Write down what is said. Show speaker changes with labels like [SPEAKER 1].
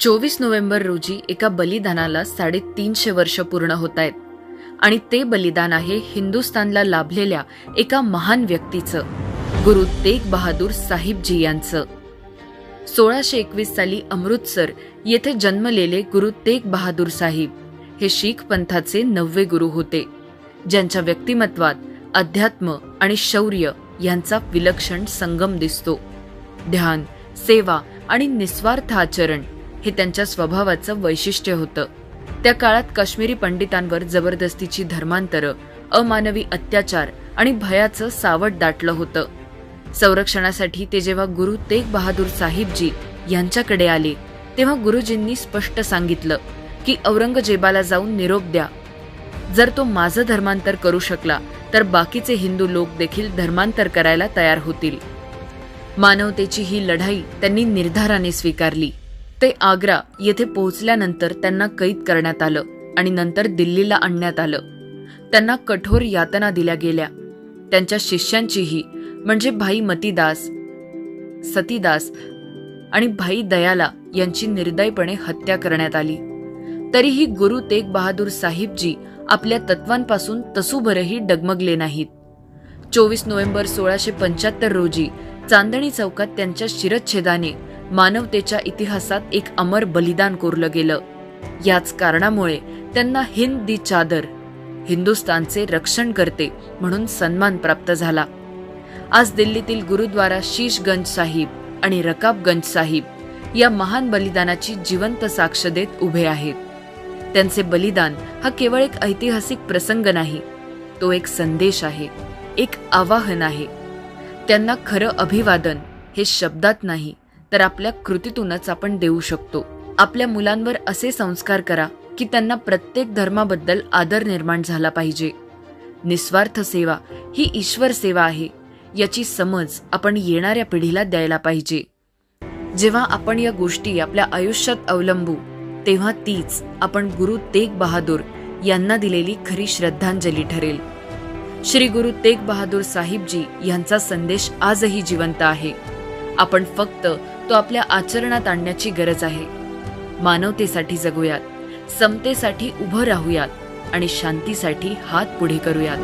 [SPEAKER 1] 24 November रोजी एका बलिदानाला 350 वर्ष पूर्ण होत आहेत आणि ते बलिदान आहे हिंदुस्थानला लाभलेल्या एका महान व्यक्तीचं, गुरु तेग बहादूर साहिबजी यांचं. 1621 साली अमृतसर येथे जन्मलेले गुरु तेग बहादूर साहिब हे शीख पंथाचे 9वे गुरु होते, ज्यांच्या व्यक्तिमत्वात अध्यात्म आणि शौर्य यांचा विलक्षण संगम दिसतो. ध्यान, सेवा आणि निस्वार्थ आचरण हे त्यांच्या स्वभावाचं वैशिष्ट्य होतं. त्या काळात काश्मीरी पंडितांवर जबरदस्तीची धर्मांतरं, अमानवी अत्याचार आणि भयाचं सावट दाटलं होतं. संरक्षणासाठी ते जेव्हा गुरु तेग बहादूर साहिबजी यांच्याकडे आले, तेव्हा गुरुजींनी स्पष्ट सांगितलं की औरंगजेबाला जाऊन निरोप द्या. जर तो माझं धर्मांतर करू शकला तर बाकीचे हिंदू लोक देखील धर्मांतर करायला तयार होतील. मानवतेची ही लढाई त्यांनी निर्धाराने स्वीकारली. ते आग्रा येथे पोहोचल्यानंतर त्यांना कैद करण्यात आलं आणि नंतर दिल्लीला आणण्यात आलं. त्यांना कठोर यातना दिल्या गेल्या. त्यांच्या शिष्यांचीही म्हणजे भाई मतीदास, सतीदास आणि भाई दयाला यांची निर्दयपणे हत्या करण्यात आली. तरीही गुरु तेग बहादूर साहिबजी आपल्या तत्वांपासून तसूभरही डगमगले नाहीत. 24 नोव्हेंबर 1675 रोजी चांदणी चौकात त्यांच्या शिरच्छेदाने मानवतेच्या इतिहासात एक अमर बलिदान कोरलं गेलं. याच कारणामुळे त्यांना हिंद दी चादर, हिंदुस्थानचे रक्षण करते म्हणून सन्मान प्राप्त झाला. आज दिल्लीतील गुरुद्वारा शीशगंज साहिब आणि रकाबगंज साहिब या महान बलिदानाची जिवंत साक्ष देत उभे आहेत. त्यांचे बलिदान हा केवळ एक ऐतिहासिक प्रसंग नाही, तो एक संदेश आहे, एक आवाहन आहे. त्यांना खरं अभिवादन हे शब्दात नाही तर आपल्या कृतीतूनच आपण देऊ शकतो. आपल्या मुलांवर असे संस्कार करा की त्यांना प्रत्येक धर्माबद्दल आदर निर्माण झाला पाहिजे. निस्वार्थ सेवा ही ईश्वर सेवा आहे याची समज आपण येणाऱ्या पिढीला द्यायला पाहिजे. जेव्हा आपण या गोष्टी आपल्या आयुष्यात अवलंबू तेव्हा तीच आपण गुरु तेग बहादूर यांना दिलेली खरी श्रद्धांजली ठरेल. श्री गुरु तेग बहादूर साहिबजी यांचा संदेश आजही जिवंत आहे. आपण फक्त तो आपल्या आचरणात आणण्याची गरज आहे. मानवतेसाठी जगूयात, समतेसाठी उभं राहूयात आणि शांतीसाठी हात पुढे करूयात.